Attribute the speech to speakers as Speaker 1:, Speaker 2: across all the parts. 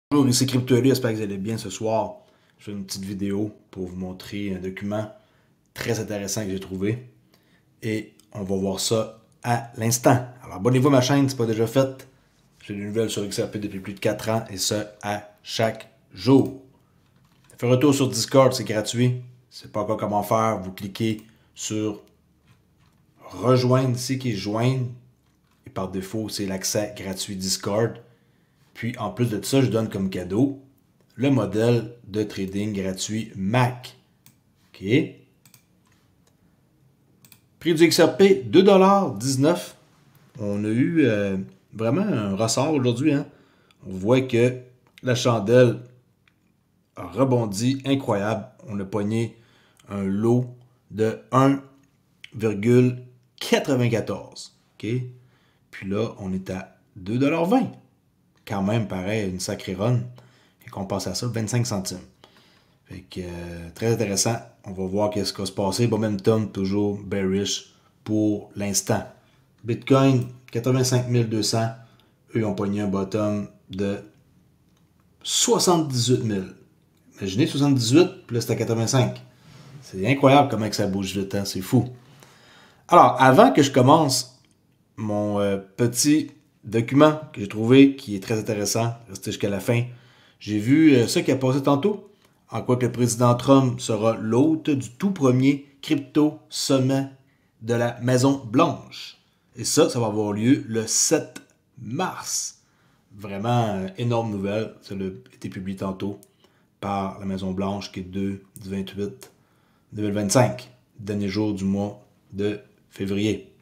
Speaker 1: Bonjour, ici CryptoElu, j'espère que vous allez bien ce soir. Je fais une petite vidéo pour vous montrer un document très intéressant que j'ai trouvé. Et on va voir ça à l'instant. Alors abonnez-vous à ma chaîne si ce n'est pas déjà fait. J'ai des nouvelles sur XRP depuis plus de 4 ans et ce à chaque jour. Faites retour sur Discord, c'est gratuit. Si vous ne savez pas encore comment faire, vous cliquez sur rejoindre ici qui est joindre. Et par défaut, c'est l'accès gratuit Discord. Puis en plus de ça, je donne comme cadeau le modèle de trading gratuit Mac. OK. Prix du XRP, 2,19 $. On a eu vraiment un ressort aujourd'hui. Hein? On voit que la chandelle a rebondi incroyable. On a pogné un lot de 1,94 $. OK. Puis là, on est à 2,20 $. Quand même, pareil, une sacrée run. Et qu'on passe à ça, 25 centimes. Fait que, très intéressant. On va voir qu'est-ce qui va se passer. Momentum, toujours bearish pour l'instant. Bitcoin, 85 200. Eux, ils ont pogné un bottom de 78 000. Imaginez 78, puis là, c'est à 85. C'est incroyable comment que ça bouge vite, hein? C'est fou. Alors, avant que je commence mon petit document que j'ai trouvé qui est très intéressant, restez jusqu'à la fin. J'ai vu ça qui a passé tantôt, en quoi que le président Trump sera l'hôte du tout premier crypto sommet de la Maison Blanche. Et ça va avoir lieu le 7 mars. Vraiment énorme nouvelle. Ça a été publié tantôt par la Maison Blanche qui est 2 du 28 2025, dernier jour du mois de février.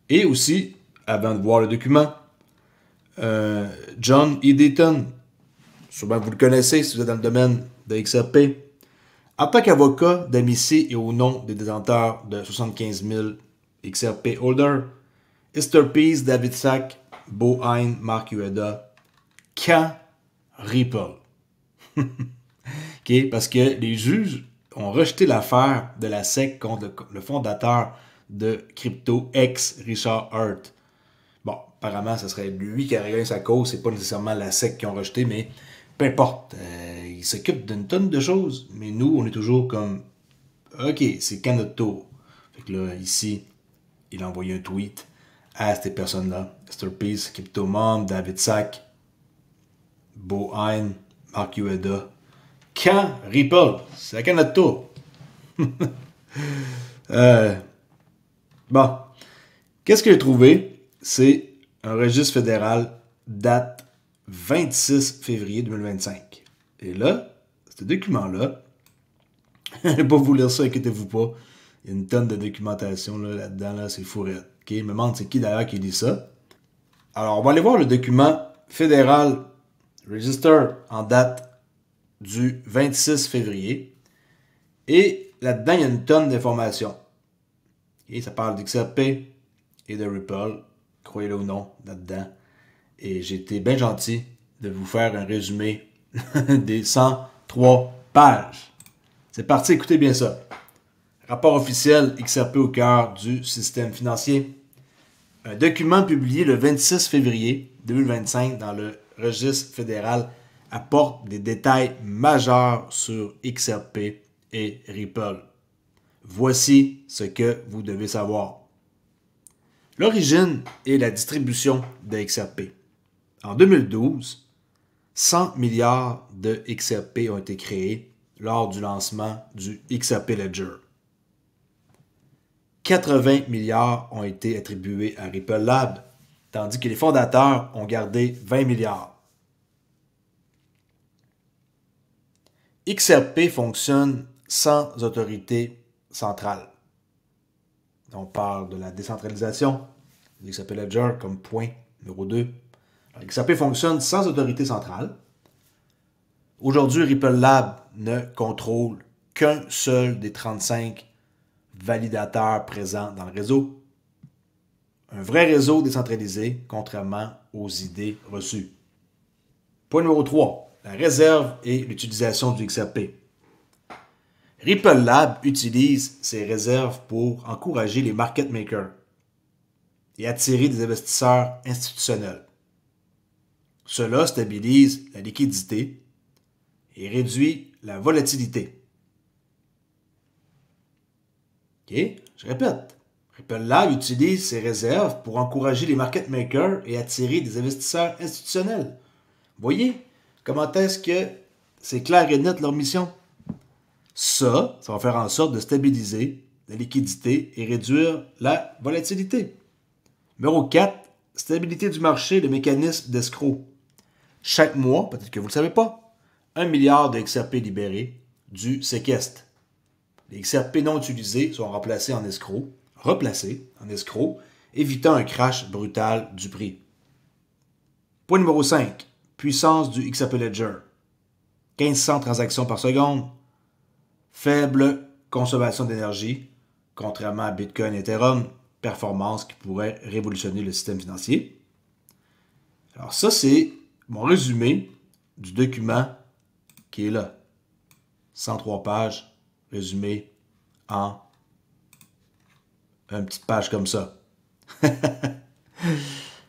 Speaker 1: Et aussi, avant de voir le document, John E. Dayton, sûrement vous le connaissez si vous êtes dans le domaine de XRP, en tant qu'avocat d'amitié et au nom des détenteurs de 75 000 XRP holders, Esther Pease, David Sack, Bo Hein, Mark Ueda, quand Ripple. Okay? Parce que les juges ont rejeté l'affaire de la SEC contre le fondateur de Crypto X, Richard Heart. Bon, apparemment, ce serait lui qui a réglé sa cause, c'est pas nécessairement la SEC qui ont rejeté, mais peu importe. Il s'occupe d'une tonne de choses, mais nous, on est toujours comme OK, c'est quand notre tour. Fait que là, ici, il a envoyé un tweet à ces personnes-là. Esther Pease, Cryptomom, David Sack, Bo Hein, Mark Ueda. Quand Ripple, c'est quand notre tour. Bon, qu'est-ce que j'ai trouvé? C'est un registre fédéral date 26 février 2025. Et là, ce document-là, je ne vais pas vous lire ça, inquiétez-vous pas. Il y a une tonne de documentation là-dedans, là, c'est fourrette. Okay? Je me demande c'est qui d'ailleurs qui lit ça. Alors, on va aller voir le document fédéral Register en date du 26 février. Et là-dedans, il y a une tonne d'informations. Et ça parle d'XRP et de Ripple, croyez-le ou non, là-dedans. Et j'ai été bien gentil de vous faire un résumé des 103 pages. C'est parti, écoutez bien ça. Rapport officiel XRP au cœur du système financier. Un document publié le 26 février 2025 dans le registre fédéral apporte des détails majeurs sur XRP et Ripple. Voici ce que vous devez savoir. L'origine et la distribution de XRP. En 2012, 100 milliards de XRP ont été créés lors du lancement du XRP Ledger. 80 milliards ont été attribués à Ripple Lab, tandis que les fondateurs ont gardé 20 milliards. XRP fonctionne sans autorité centrale. On parle de la décentralisation, de XRP Ledger comme point numéro 2. Alors, XRP fonctionne sans autorité centrale. Aujourd'hui, Ripple Lab ne contrôle qu'un seul des 35 validateurs présents dans le réseau. Un vrai réseau décentralisé, contrairement aux idées reçues. Point numéro 3. La réserve et l'utilisation du XRP. Ripple Lab utilise ses réserves pour encourager les market makers et attirer des investisseurs institutionnels. Cela stabilise la liquidité et réduit la volatilité. OK? Je répète. Ripple Lab utilise ses réserves pour encourager les market makers et attirer des investisseurs institutionnels. Voyez comment est-ce que c'est clair et net leur mission? Ça va faire en sorte de stabiliser la liquidité et réduire la volatilité. Numéro 4, stabilité du marché, le mécanisme d'escroc. Chaque mois, peut-être que vous ne le savez pas, 1 milliard de XRP libérés du séquestre. Les XRP non utilisés sont replacés en escroc, évitant un crash brutal du prix. Point numéro 5, puissance du XRP Ledger. 1500 transactions par seconde, faible consommation d'énergie, contrairement à Bitcoin et Ethereum, performance qui pourrait révolutionner le système financier. Alors ça, c'est mon résumé du document qui est là. 103 pages, résumé en une petite page comme ça.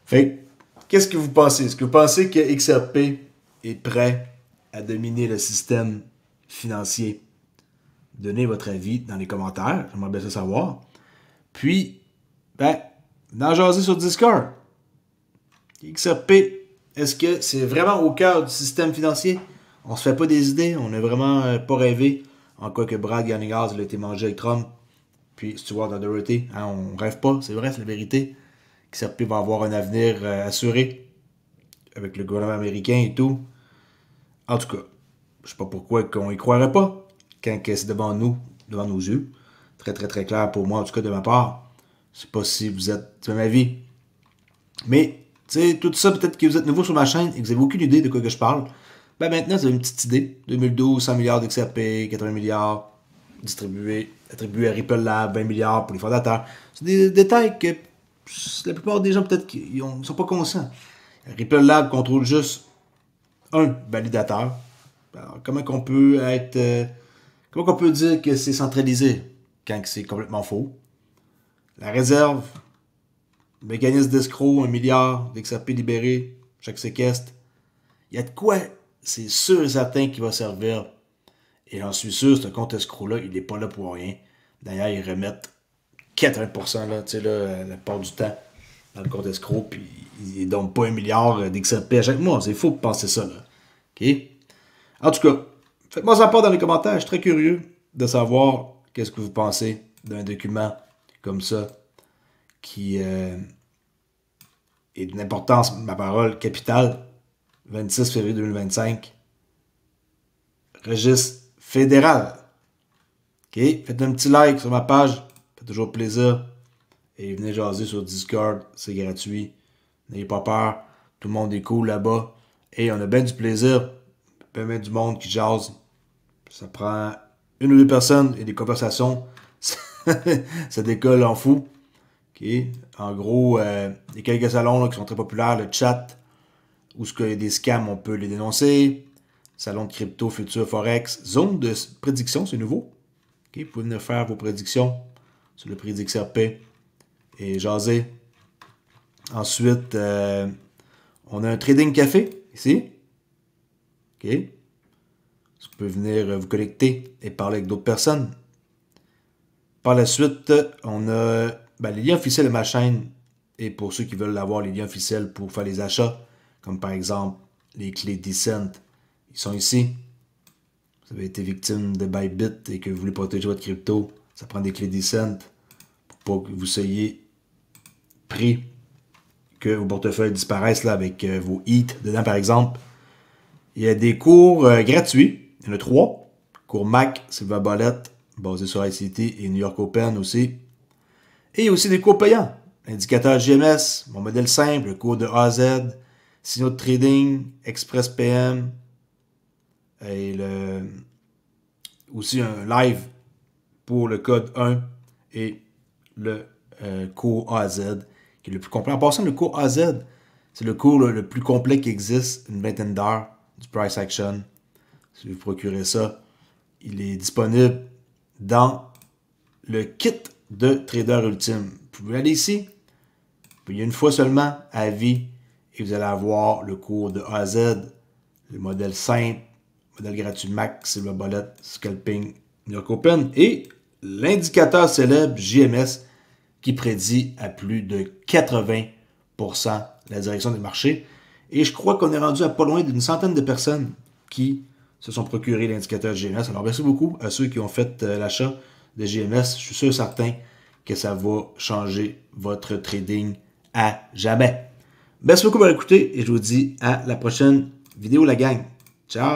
Speaker 1: Fait qu'est-ce que vous pensez? Est-ce que vous pensez que XRP est prêt à dominer le système financier? Donnez votre avis dans les commentaires. J'aimerais bien ça savoir. Puis, venez en jaser sur Discord. XRP, est-ce que c'est vraiment au cœur du système financier? On se fait pas des idées. On n'a vraiment pas rêvé. En quoi que Brad Garnigas a été mangé avec Trump. Puis Stuart Doherty. Hein, on rêve pas. C'est vrai, c'est la vérité. XRP va avoir un avenir assuré avec le gouvernement américain et tout. En tout cas, je sais pas pourquoi qu'on y croirait pas quand c'est devant nous, devant nos yeux. Très, très, très clair pour moi, en tout cas de ma part. Je sais pas si vous êtes de ma vie. Mais, tu sais, tout ça, peut-être que vous êtes nouveau sur ma chaîne et que vous n'avez aucune idée de quoi que je parle. Maintenant, vous avez une petite idée. 2012, 100 milliards d'XRP, 80 milliards attribués à Ripple Lab, 20 milliards pour les fondateurs. C'est des détails que la plupart des gens, peut-être, ils ne sont pas conscients. Ripple Lab contrôle juste un validateur. Alors, comment qu'on peut dire que c'est centralisé quand c'est complètement faux? La réserve, le mécanisme d'escroc, 1 milliard d'XRP libérés, chaque séquestre. Il y a de quoi, c'est sûr et certain qu'il va servir. Et j'en suis sûr, ce compte escroc-là, il n'est pas là pour rien. D'ailleurs, ils remettent 80% là, la part du temps dans le compte escroc, puis ils ne donnent pas 1 milliard d'XRP à chaque mois. C'est faux de penser ça. Là. OK? En tout cas, faites-moi ça part dans les commentaires. Je suis très curieux de savoir qu'est-ce que vous pensez d'un document comme ça qui est d'une importance, ma parole, capitale. 26 février 2025. Registre fédéral. OK? Faites un petit like sur ma page. Ça fait toujours plaisir. Et venez jaser sur Discord. C'est gratuit. N'ayez pas peur. Tout le monde est cool là-bas. Et on a bien du plaisir. Bien du monde qui jase. Ça prend une ou deux personnes et des conversations. Ça décolle en fou. Okay. En gros, il y a quelques salons là, qui sont très populaires. Le chat, où il y a des scams, on peut les dénoncer. Salon de crypto, futur, forex. Zone de prédiction, c'est nouveau. Okay. Vous pouvez venir faire vos prédictions sur le prix d'XRP et jaser. Ensuite, on a un trading café ici. OK. Vous pouvez venir vous connecter et parler avec d'autres personnes. Par la suite, on a les liens officiels de ma chaîne. Et pour ceux qui veulent avoir les liens officiels pour faire les achats, comme par exemple les clés Decent, ils sont ici. Vous avez été victime de Bybit et que vous voulez protéger votre crypto, ça prend des clés Decent pour pas que vous soyez pris, que vos portefeuilles disparaissent là, avec vos ETH dedans par exemple. Il y a des cours gratuits. Il y en a 3. Cours Mac, Silver Bullet, basé sur ICT et New York Open aussi. Et il y a aussi des cours payants. Indicateur GMS, mon modèle simple, le cours de A à Z, signaux de trading, Express PM, et aussi un live pour le code 1 et le cours A à Z, qui est le plus complet. En passant, le cours A à Z, c'est le cours le plus complet qui existe, une vingtaine d'heures du price action. Si vous procurez ça, il est disponible dans le kit de trader ultime. Vous pouvez aller ici, payez une fois seulement à vie et vous allez avoir le cours de A à Z, le modèle simple, modèle gratuit Mac, Silver Bullet, Scalping, New York Open et l'indicateur célèbre JMS qui prédit à plus de 80% la direction des marchés. Et je crois qu'on est rendu à pas loin d'une centaine de personnes qui se sont procurés l'indicateur JMS. Alors merci beaucoup à ceux qui ont fait l'achat de JMS. Je suis sûr et certain que ça va changer votre trading à jamais. Merci beaucoup pour écouter et je vous dis à la prochaine vidéo la gang. Ciao!